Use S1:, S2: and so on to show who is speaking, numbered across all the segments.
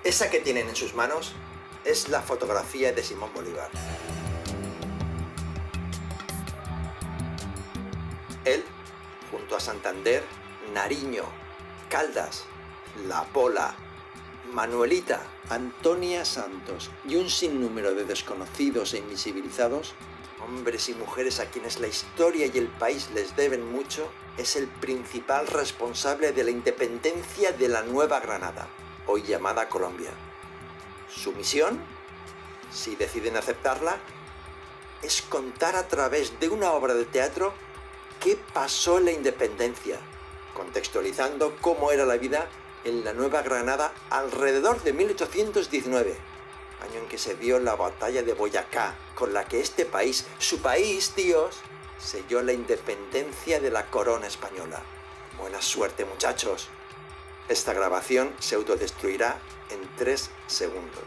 S1: Esa que tienen en sus manos es la fotografía de Simón Bolívar. Él, junto a Santander, Nariño, Caldas, La Pola, Manuelita, Antonia Santos y un sinnúmero de desconocidos e invisibilizados, hombres y mujeres a quienes la historia y el país les deben mucho, es el principal responsable de la independencia de la Nueva Granada, hoy llamada Colombia. Su misión, si deciden aceptarla, es contar a través de una obra de teatro qué pasó en la independencia, contextualizando cómo era la vida en la Nueva Granada alrededor de 1819, año en que se dio la batalla de Boyacá, con la que este país, su país, tíos, selló la independencia de la corona española. Buena suerte, muchachos. Esta grabación se autodestruirá en 3 segundos.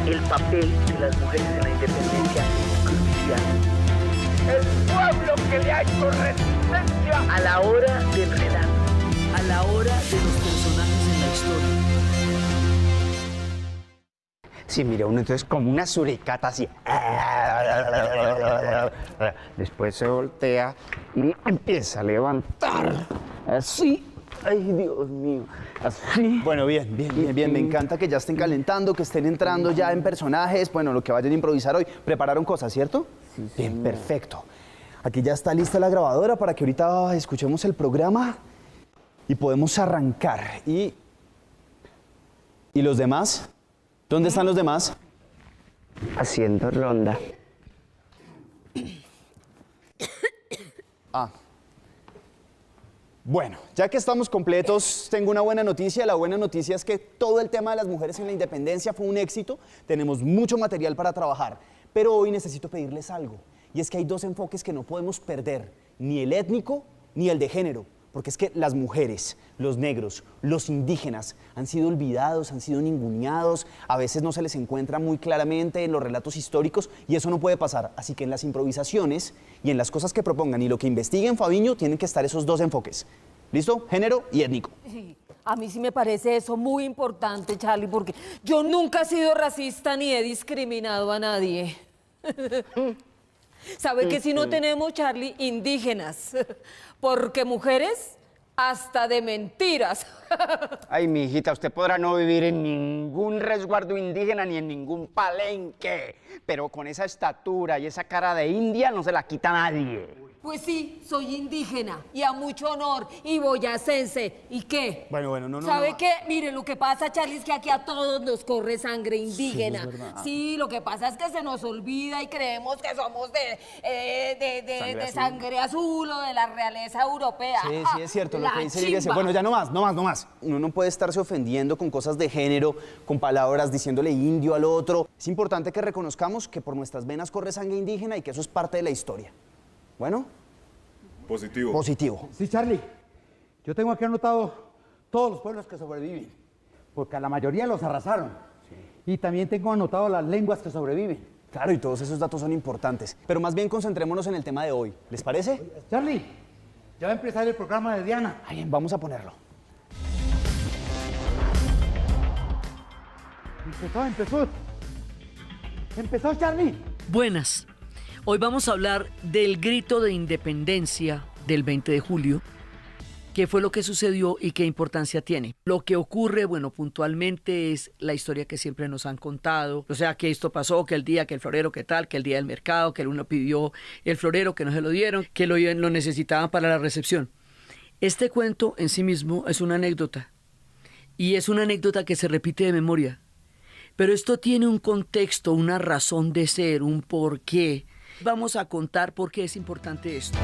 S2: El papel de las mujeres en la independencia es crucial.
S3: El pueblo que le ha hecho resistencia
S2: A la hora del relato, a la hora de los personajes en la historia.
S4: Sí, mira, uno entonces como una suricata así. Después se voltea y empieza a levantar. Así. Ay, Dios mío. Así.
S5: Bueno, bien. Me encanta que ya estén calentando, que estén entrando ya en personajes. Bueno, lo que vayan a improvisar hoy. ¿Prepararon cosas, cierto?
S4: Sí,
S5: bien, perfecto. Aquí ya está lista la grabadora para que ahorita escuchemos el programa y podemos arrancar. ¿Y los demás? ¿Dónde están los demás?
S4: Haciendo ronda.
S5: Bueno, ya que estamos completos, tengo una buena noticia. La buena noticia es que todo el tema de las mujeres en la independencia fue un éxito. Tenemos mucho material para trabajar. Pero hoy necesito pedirles algo. Y es que hay 2 enfoques que no podemos perder. Ni el étnico, ni el de género. Porque es que las mujeres, los negros, los indígenas han sido olvidados, han sido ninguneados. A veces no se les encuentra muy claramente en los relatos históricos. Y eso no puede pasar. Así que en las improvisaciones y en las cosas que propongan y lo que investiguen, Fabiño, tienen que estar esos 2 enfoques. ¿Listo? Género y étnico.
S6: Sí, a mí sí me parece eso muy importante, Charlie, porque yo nunca he sido racista ni he discriminado a nadie. ¿Sabe que si no tenemos, Charlie, indígenas? Porque mujeres, hasta de mentiras.
S4: Ay, mi hijita, usted podrá no vivir en ningún resguardo indígena ni en ningún palenque, pero con esa estatura y esa cara de india no se la quita nadie.
S6: Pues sí, soy indígena y a mucho honor y boyacense. ¿Y qué?
S5: Bueno, no.
S6: ¿Sabe qué? Mire, lo que pasa, Charlie, es que aquí a todos nos corre sangre indígena.
S5: Sí, es verdad.
S6: Sí, lo que pasa es que se nos olvida y creemos que somos de sangre azul o de la realeza europea.
S5: Sí, es cierto, lo que dice la iglesia.
S6: chimba.
S5: Bueno, ya no más. Uno no puede estarse ofendiendo con cosas de género, con palabras, diciéndole indio al otro. Es importante que reconozcamos que por nuestras venas corre sangre indígena y que eso es parte de la historia. Bueno. Positivo.
S7: Sí, Charlie. Yo tengo aquí anotado todos los pueblos que sobreviven, porque a la mayoría los arrasaron. Sí. Y también tengo anotado las lenguas que sobreviven.
S5: Claro, y todos esos datos son importantes. Pero más bien concentrémonos en el tema de hoy. ¿Les parece?
S7: Charlie, ya va a empezar el programa de Diana.
S5: Ahí, vamos a ponerlo.
S7: Empezó, Charlie.
S2: Buenas. Hoy vamos a hablar del grito de independencia del 20 de julio, qué fue lo que sucedió y qué importancia tiene. Lo que ocurre, bueno, puntualmente es la historia que siempre nos han contado. O sea, que esto pasó, que el día, que el florero, que tal, que el día del mercado, que uno pidió el florero, que no se lo dieron, que lo necesitaban para la recepción. Este cuento en sí mismo es una anécdota. Y es una anécdota que se repite de memoria. Pero esto tiene un contexto, una razón de ser, un porqué. Vamos a contar por qué es importante esto.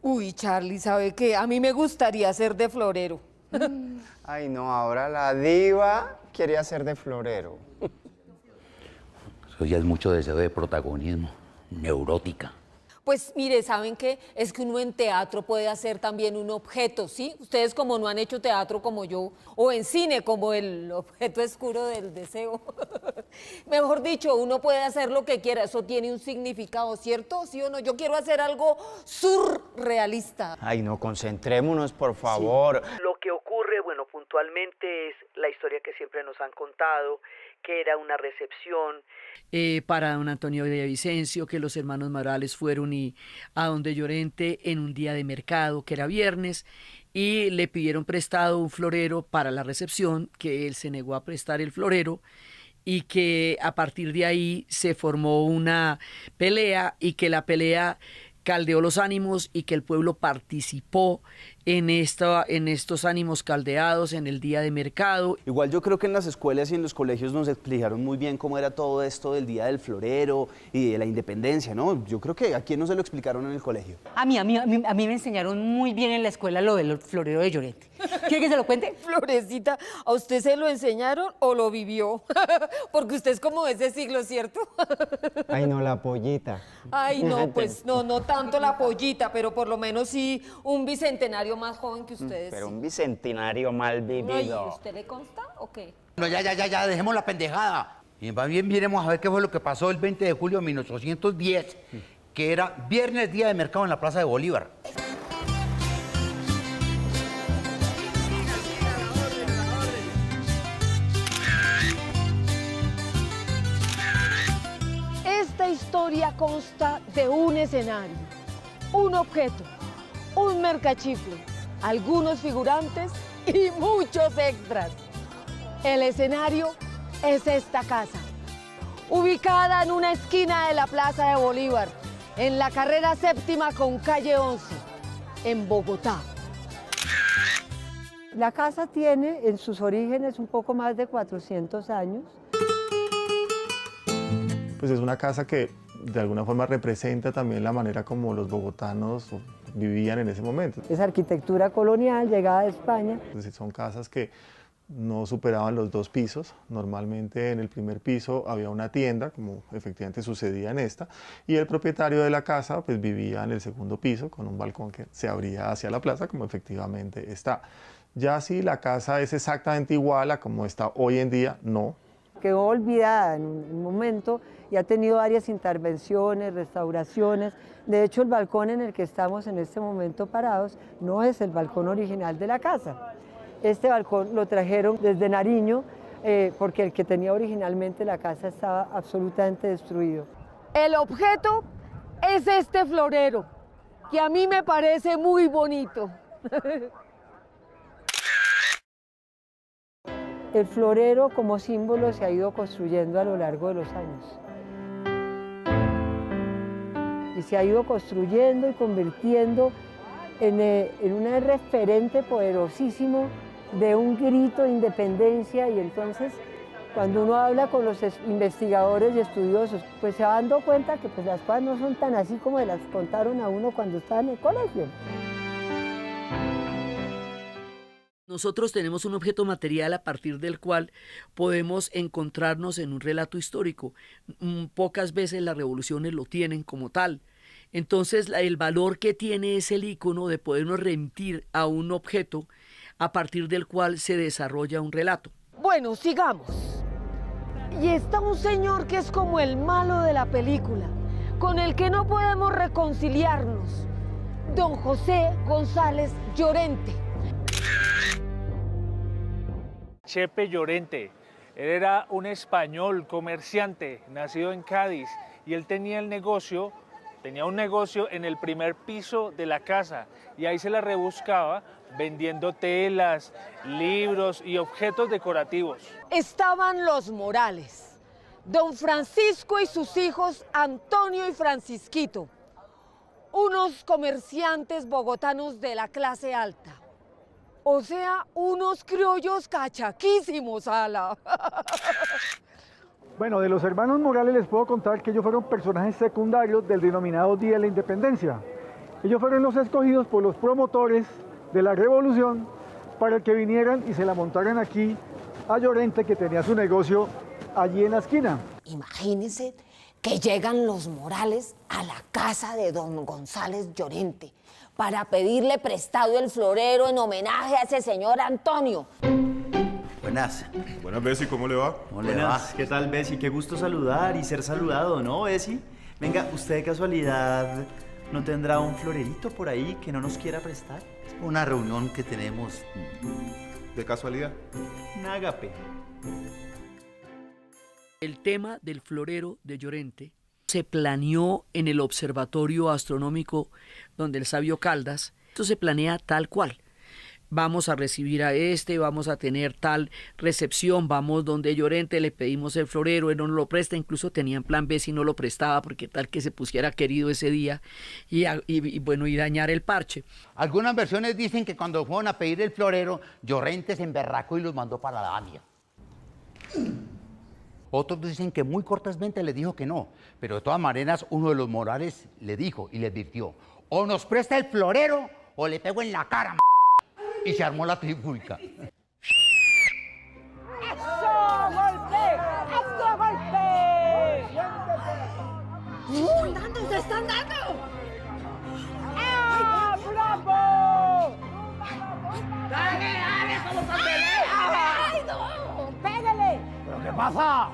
S6: Uy, Charlie, ¿sabe qué? A mí me gustaría ser de florero.
S4: Ay, no, ahora la diva quiere hacer de florero.
S8: Eso ya es mucho deseo de protagonismo, neurótica.
S6: Pues mire, ¿saben qué? Es que uno en teatro puede hacer también un objeto, ¿sí? Ustedes como no han hecho teatro como yo, o en cine como el objeto oscuro del deseo. Mejor dicho, uno puede hacer lo que quiera, eso tiene un significado, ¿cierto? ¿Sí o no? Yo quiero hacer algo surrealista.
S4: Ay, no, concentrémonos, por favor.
S2: Lo que ocurre, bueno, puntualmente es la historia que siempre nos han contado, que era una recepción para don Antonio Villavicencio, que los hermanos Morales fueron a donde Llorente en un día de mercado, que era viernes, y le pidieron prestado un florero para la recepción, que él se negó a prestar el florero, y que a partir de ahí se formó una pelea, y que la pelea caldeó los ánimos y que el pueblo participó en estos ánimos caldeados en el día de mercado.
S5: Igual yo creo que en las escuelas y en los colegios nos explicaron muy bien cómo era todo esto del Día del Florero y de la Independencia, ¿no? Yo creo que a quién no se lo explicaron en el colegio.
S8: A mí me enseñaron muy bien en la escuela lo del florero de Llorente. ¿Quiere que se lo cuente?
S6: Florecita, ¿a usted se lo enseñaron o lo vivió? Porque usted es como de ese siglo, ¿cierto?
S4: Ay, no, la pollita.
S6: Ay, no, pues no tanto la pollita, pero por lo menos sí un bicentenario más joven que ustedes.
S4: Pero un bicentenario mal vivido.
S6: No, ¿y a usted le consta o qué?
S7: No, ya, dejemos la pendejada. Y más bien miremos a ver qué fue lo que pasó el 20 de julio de 1810, que era viernes, día de mercado en la Plaza de Bolívar.
S6: Esta historia consta de un escenario, un objeto, un mercachifle, algunos figurantes y muchos extras. El escenario es esta casa, ubicada en una esquina de la Plaza de Bolívar, en la carrera séptima con calle 11, en Bogotá.
S9: La casa tiene en sus orígenes un poco más de 400 años.
S10: Pues es una casa que de alguna forma representa también la manera como los bogotanos vivían en ese momento.
S9: Es arquitectura colonial, llegada de España.
S10: Entonces, son casas que no superaban los 2 pisos. Normalmente en el primer piso había una tienda, como efectivamente sucedía en esta, y el propietario de la casa pues vivía en el segundo piso con un balcón que se abría hacia la plaza, como efectivamente está. Ya si la casa es exactamente igual a como está hoy en día, no.
S9: Quedó olvidada en un momento y ha tenido varias intervenciones, restauraciones. De hecho, el balcón en el que estamos en este momento parados no es el balcón original de la casa. Este balcón lo trajeron desde Nariño porque el que tenía originalmente la casa estaba absolutamente destruido.
S6: El objeto es este florero, que a mí me parece muy bonito.
S9: El florero como símbolo se ha ido construyendo a lo largo de los años. Y se ha ido construyendo y convirtiendo en un referente poderosísimo de un grito de independencia. Y entonces, cuando uno habla con los investigadores y estudiosos, pues se va dando cuenta que pues, las cosas no son tan así como las contaron a uno cuando estaba en el colegio.
S2: Nosotros tenemos un objeto material a partir del cual podemos encontrarnos en un relato histórico. Pocas veces las revoluciones lo tienen como tal. Entonces, el valor que tiene es el ícono de podernos remitir a un objeto a partir del cual se desarrolla un relato.
S6: Bueno, sigamos. Y está un señor que es como el malo de la película, con el que no podemos reconciliarnos. Don José González Llorente.
S11: Chepe Llorente. Él era un español comerciante, nacido en Cádiz, y él tenía un negocio en el primer piso de la casa, y ahí se la rebuscaba vendiendo telas, libros y objetos decorativos.
S6: Estaban los Morales, don Francisco y sus hijos Antonio y Francisquito, unos comerciantes bogotanos de la clase alta. O sea, unos criollos cachaquísimos, ala.
S12: Bueno, de los hermanos Morales les puedo contar que ellos fueron personajes secundarios del denominado Día de la Independencia. Ellos fueron los escogidos por los promotores de la revolución para que vinieran y se la montaran aquí a Llorente, que tenía su negocio allí en la esquina.
S6: Imagínense que llegan los Morales a la casa de don González Llorente para pedirle prestado el florero en homenaje a ese señor Antonio.
S13: Buenas.
S14: Buenas, Bessie, ¿cómo le va?
S13: ¿Cómo le va? ¿Qué tal, Bessie? Qué gusto saludar y ser saludado, ¿no, Bessie? Venga, ¿usted de casualidad no tendrá un florerito por ahí que no nos quiera prestar?
S15: Es una reunión que tenemos.
S14: ¿De casualidad?
S13: Un ágape.
S2: El tema del florero de Llorente se planeó en el Observatorio Astronómico donde el sabio Caldas. Esto se planea tal cual. Vamos a recibir a vamos a tener tal recepción, vamos donde Llorente, le pedimos el florero, él no lo presta, incluso tenían plan B si no lo prestaba, porque tal que se pusiera querido ese día y dañar el parche.
S15: Algunas versiones dicen que cuando fueron a pedir el florero, Llorente se emberracó y los mandó para la Dania. Otros dicen que muy cortésmente le dijo que no, pero de todas maneras uno de los Morales le dijo y le advirtió: o nos presta el florero o le pego en la cara, y se armó la trifulca.
S3: ¡Eso, golpe! ¡Eso, golpe! ¡Están dando! ¡Se están dando! ¡Ah, bravo! ¡Dale, dale! ¡Como para pelear! ¡Ay, no! ¡Pégale!
S15: ¿Pero qué pasa?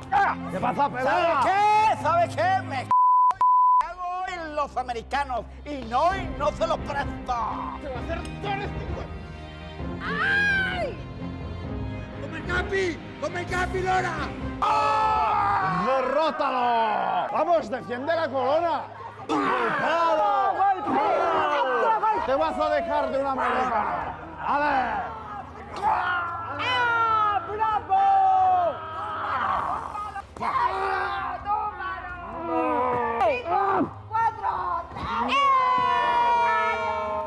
S15: ¿Qué pasa, pelea?
S4: ¿Sabe qué? ¿Sabe qué? Me cago en los americanos y no se los presto.
S3: ¡Se va a hacer todo este... ¡Ay! ¡Come el Capi, Lora!
S4: ¡Oh! ¡Derrótalo! ¡Vamos, defiende la corona! ¡Golpeado! ¡Golpe! ¡Te vas a dejar de un americano! ¡A ver!
S3: ¡Ah, bravo!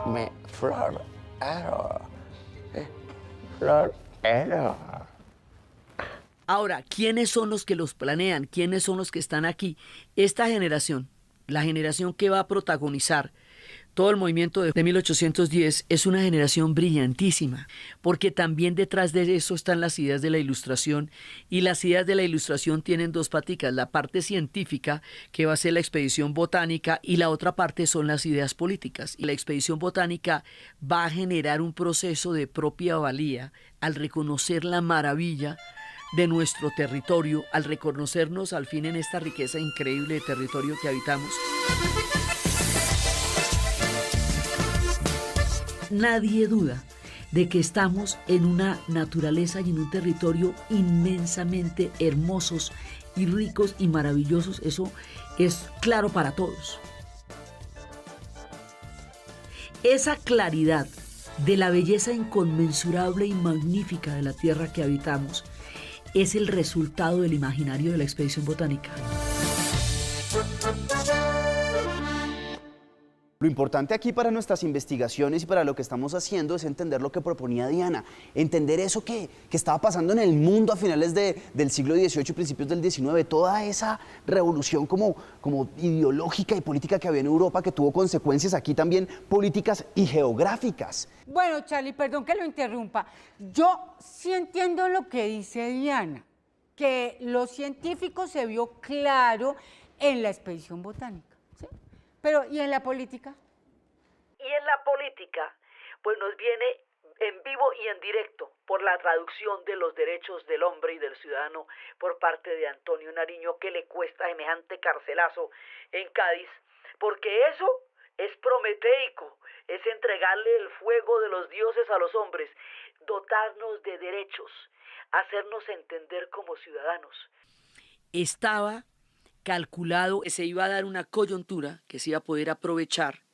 S15: Me florero.
S2: Ahora, ¿quiénes son los que los planean? ¿Quiénes son los que están aquí? Esta generación, la generación que va a protagonizar todo el movimiento de 1810, es una generación brillantísima, porque también detrás de eso están las ideas de la Ilustración, y las ideas de la Ilustración tienen dos paticas: la parte científica, que va a ser la expedición botánica, y la otra parte son las ideas políticas. Y la expedición botánica va a generar un proceso de propia valía al reconocer la maravilla de nuestro territorio, al reconocernos al fin en esta riqueza increíble de territorio que habitamos. Nadie duda de que estamos en una naturaleza y en un territorio inmensamente hermosos y ricos y maravillosos. Eso es claro para todos. Esa claridad de la belleza inconmensurable y magnífica de la tierra que habitamos es el resultado del imaginario de la expedición botánica.
S5: Lo importante aquí para nuestras investigaciones y para lo que estamos haciendo es entender lo que proponía Diana, entender eso que estaba pasando en el mundo a finales del siglo XVIII y principios del XIX, toda esa revolución como ideológica y política que había en Europa, que tuvo consecuencias aquí también políticas y geográficas.
S8: Bueno, Charlie, perdón que lo interrumpa. Yo sí entiendo lo que dice Diana, que los científicos se vio claro en la expedición botánica. Pero, ¿y en la política?
S2: Y en la política, pues nos viene en vivo y en directo por la traducción de los derechos del hombre y del ciudadano por parte de Antonio Nariño, que le cuesta semejante carcelazo en Cádiz, porque eso es prometeico, es entregarle el fuego de los dioses a los hombres, dotarnos de derechos, hacernos entender como ciudadanos. Estaba calculado que se iba a dar una coyuntura que se iba a poder aprovechar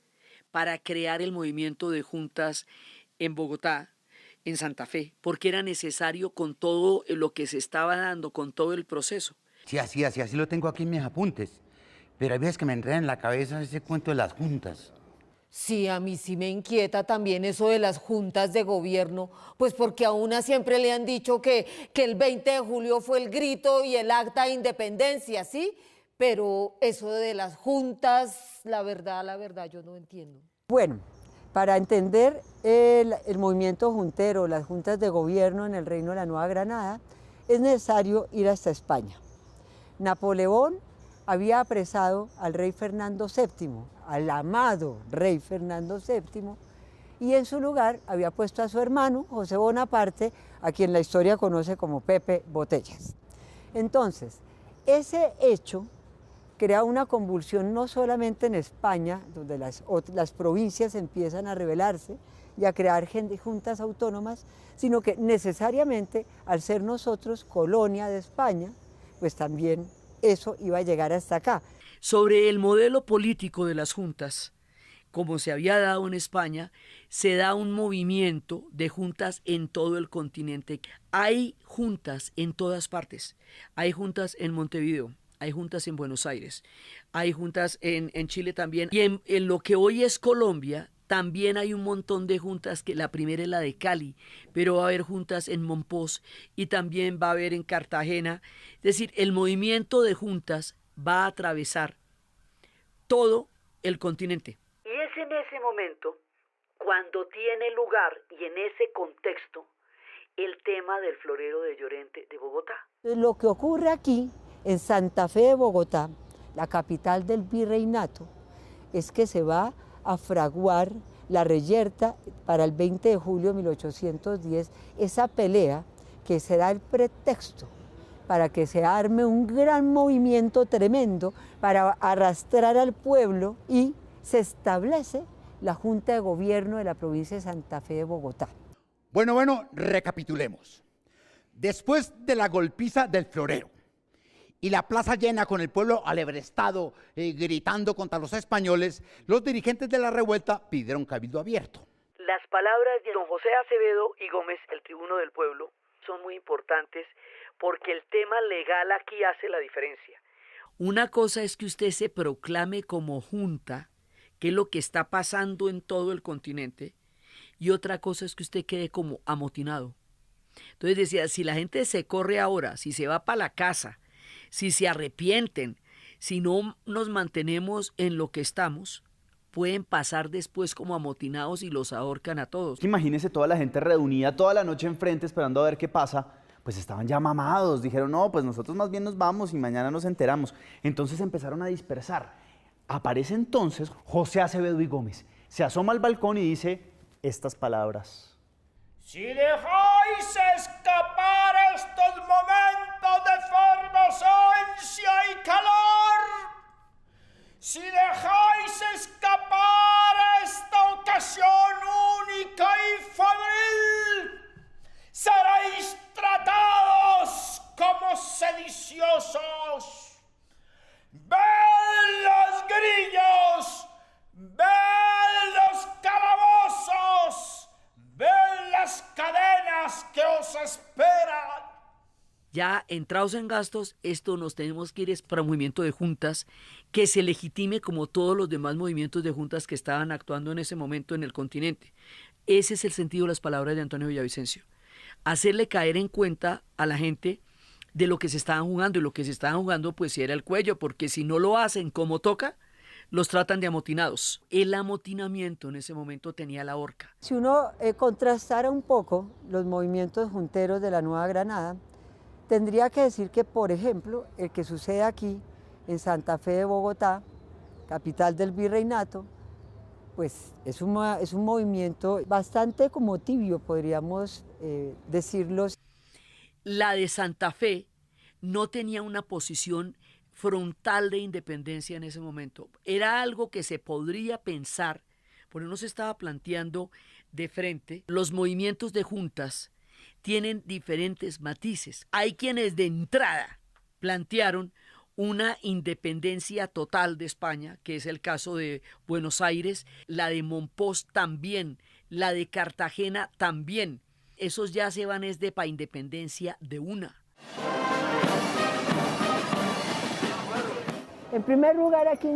S2: para crear el movimiento de juntas en Bogotá, en Santa Fe, porque era necesario con todo lo que se estaba dando, con todo el proceso.
S15: Sí, así lo tengo aquí en mis apuntes. Pero hay veces que me enreda en la cabeza ese cuento de las juntas.
S6: Sí, a mí sí me inquieta también eso de las juntas de gobierno, pues porque a una siempre le han dicho que el 20 de julio fue el grito y el acta de independencia, ¿sí? Pero eso de las juntas, la verdad, yo no entiendo.
S9: Bueno, para entender el movimiento juntero, las juntas de gobierno en el Reino de la Nueva Granada, es necesario ir hasta España. Napoleón había apresado al rey Fernando VII, al amado rey Fernando VII, y en su lugar había puesto a su hermano, José Bonaparte, a quien la historia conoce como Pepe Botellas. Entonces, ese hecho crea una convulsión no solamente en España, donde las provincias empiezan a rebelarse y a crear juntas autónomas, sino que necesariamente, al ser nosotros colonia de España, pues también eso iba a llegar hasta acá.
S2: Sobre el modelo político de las juntas, como se había dado en España, se da un movimiento de juntas en todo el continente. Hay juntas en todas partes. Hay juntas en Montevideo, hay juntas en Buenos Aires, hay juntas en Chile también. Y en lo que hoy es Colombia, también hay un montón de juntas, que la primera es la de Cali, pero va a haber juntas en Monpós y también va a haber en Cartagena. Es decir, el movimiento de juntas va a atravesar todo el continente. Y es en ese momento cuando tiene lugar, y en ese contexto, el tema del florero de Llorente de Bogotá.
S9: Lo que ocurre aquí, en Santa Fe de Bogotá, la capital del virreinato, es que se va a fraguar la reyerta para el 20 de julio de 1810, esa pelea que será el pretexto para que se arme un gran movimiento tremendo para arrastrar al pueblo, y se establece la Junta de Gobierno de la provincia de Santa Fe de Bogotá.
S15: Bueno, recapitulemos. Después de la golpiza del florero y la plaza llena con el pueblo alebrestado, gritando contra los españoles, los dirigentes de la revuelta pidieron cabildo abierto.
S2: Las palabras de don José Acevedo y Gómez, el tribuno del pueblo, son muy importantes porque el tema legal aquí hace la diferencia. Una cosa es que usted se proclame como junta, que es lo que está pasando en todo el continente, y otra cosa es que usted quede como amotinado. Entonces decía, si la gente se corre ahora, si se va para la casa, si se arrepienten, si no nos mantenemos en lo que estamos, pueden pasar después como amotinados y los ahorcan a todos.
S5: Imagínese toda la gente reunida toda la noche enfrente esperando a ver qué pasa. Pues estaban ya mamados, dijeron, no, pues nosotros más bien nos vamos y mañana nos enteramos. Entonces empezaron a dispersar. Aparece entonces José Acevedo y Gómez. Se asoma al balcón y dice estas palabras.
S3: Si dejáis escapar estos momentos de efervescencia y calor, si dejáis escapar esta ocasión única y febril, seréis tratados como sediciosos. ¡Ved los grillos! ¡Ved los calabozos! ¡Ved las cadenas que os esperan!
S2: Ya entrados en gastos, esto nos tenemos que ir es para un movimiento de juntas que se legitime como todos los demás movimientos de juntas que estaban actuando en ese momento en el continente. Ese es el sentido de las palabras de Antonio Villavicencio. Hacerle caer en cuenta a la gente de lo que se estaban jugando, y lo que se estaban jugando pues era el cuello, porque si no lo hacen como toca, los tratan de amotinados. El amotinamiento en ese momento tenía la horca.
S9: Si uno contrastara un poco los movimientos junteros de la Nueva Granada, tendría que decir que, por ejemplo, el que sucede aquí en Santa Fe de Bogotá, capital del virreinato, pues es un movimiento bastante como tibio, podríamos decirlo.
S2: La de Santa Fe no tenía una posición frontal de independencia en ese momento. Era algo que se podría pensar, porque no se estaba planteando de frente. Los movimientos de juntas tienen diferentes matices. Hay quienes de entrada plantearon una independencia total de España, que es el caso de Buenos Aires, la de Monpós también, la de Cartagena también. Esos ya se van es de pa' independencia de una.
S9: En primer lugar, aquí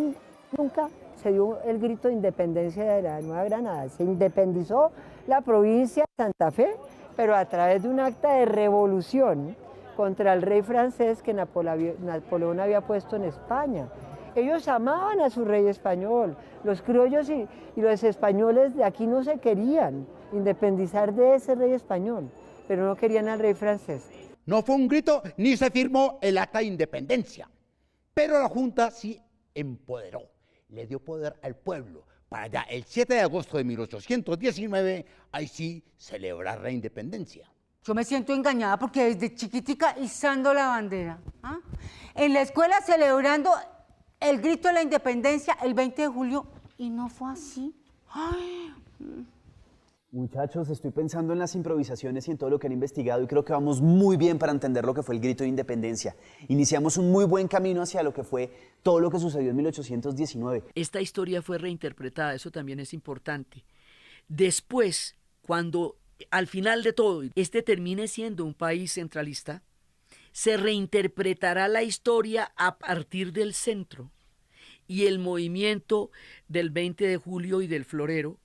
S9: nunca se dio el grito de independencia de la Nueva Granada. Se independizó la provincia de Santa Fe, pero a través de un acta de revolución contra el rey francés que Napoleón había puesto en España. Ellos amaban a su rey español. Los criollos y los españoles de aquí no se querían independizar de ese rey español, pero no querían al rey francés.
S15: No fue un grito ni se firmó el acta de independencia. Pero la Junta sí empoderó, le dio poder al pueblo para ya el 7 de agosto de 1819, ahí sí celebrar la independencia.
S8: Yo me siento engañada porque desde chiquitica izando la bandera. ¿Ah? En la escuela celebrando el grito de la independencia el 20 de julio y no fue así. Ay.
S5: Muchachos, estoy pensando en las improvisaciones y en todo lo que han investigado y creo que vamos muy bien para entender lo que fue el grito de independencia. Iniciamos un muy buen camino hacia lo que fue todo lo que sucedió en 1819.
S2: Esta historia fue reinterpretada, eso también es importante. Después, cuando al final de todo este termine siendo un país centralista, se reinterpretará la historia a partir del centro y el movimiento del 20 de julio y del florero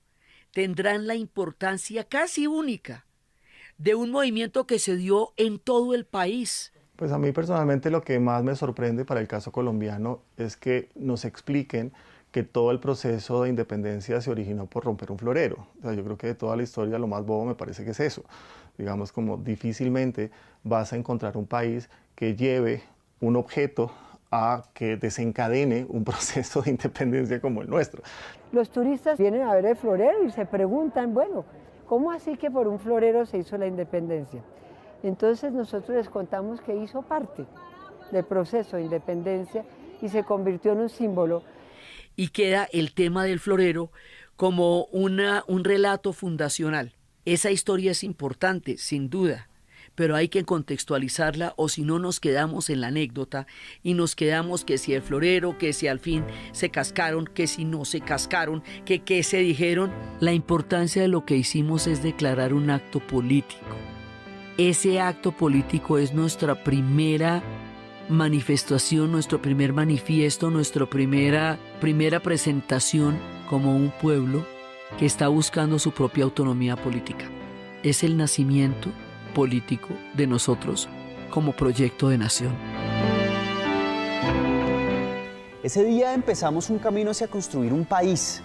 S2: tendrán la importancia casi única de un movimiento que se dio en todo el país.
S10: Pues a mí personalmente lo que más me sorprende para el caso colombiano es que nos expliquen que todo el proceso de independencia se originó por romper un florero. O sea, yo creo que de toda la historia lo más bobo me parece que es eso. Digamos, como difícilmente vas a encontrar un país que lleve un objeto a que desencadene un proceso de independencia como el nuestro.
S9: Los turistas vienen a ver el florero y se preguntan, bueno, ¿cómo así que por un florero se hizo la independencia? Entonces nosotros les contamos que hizo parte del proceso de independencia y se convirtió en un símbolo.
S2: Y queda el tema del florero como un relato fundacional. Esa historia es importante, sin duda, pero hay que contextualizarla o si no nos quedamos en la anécdota y nos quedamos que si el florero, que si al fin se cascaron, que si no se cascaron, que qué se dijeron. La importancia de lo que hicimos es declarar un acto político. Ese acto político es nuestra primera manifestación, nuestro primer manifiesto, nuestra primera presentación como un pueblo que está buscando su propia autonomía política. Es el nacimiento político de nosotros como proyecto de nación.
S5: Ese día empezamos un camino hacia construir un país,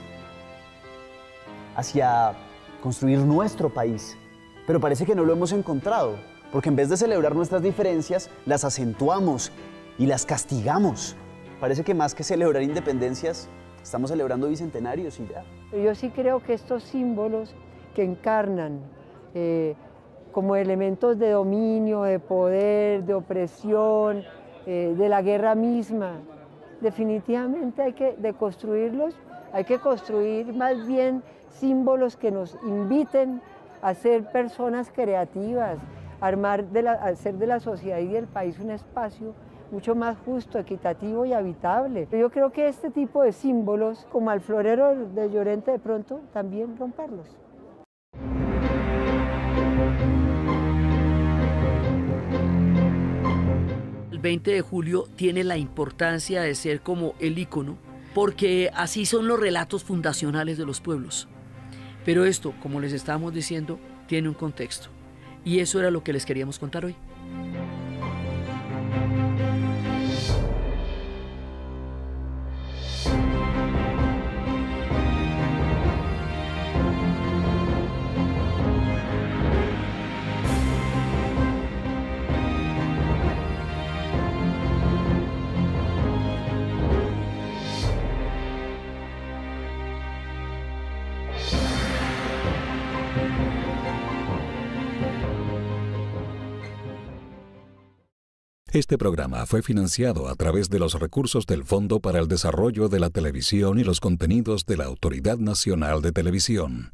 S5: hacia construir nuestro país, pero parece que no lo hemos encontrado, porque en vez de celebrar nuestras diferencias, las acentuamos y las castigamos. Parece que más que celebrar independencias, estamos celebrando bicentenarios y ya.
S9: Yo sí creo que estos símbolos que encarnan como elementos de dominio, de poder, de opresión, de la guerra misma, definitivamente hay que deconstruirlos, hay que construir más bien símbolos que nos inviten a ser personas creativas, hacer de la sociedad y del país un espacio mucho más justo, equitativo y habitable. Yo creo que este tipo de símbolos, como al florero de Llorente, de pronto también romperlos.
S2: El 20 de julio tiene la importancia de ser como el ícono, porque así son los relatos fundacionales de los pueblos. Pero esto, como les estábamos diciendo, tiene un contexto. Y eso era lo que les queríamos contar hoy.
S16: Este programa fue financiado a través de los recursos del Fondo para el Desarrollo de la Televisión y los Contenidos de la Autoridad Nacional de Televisión.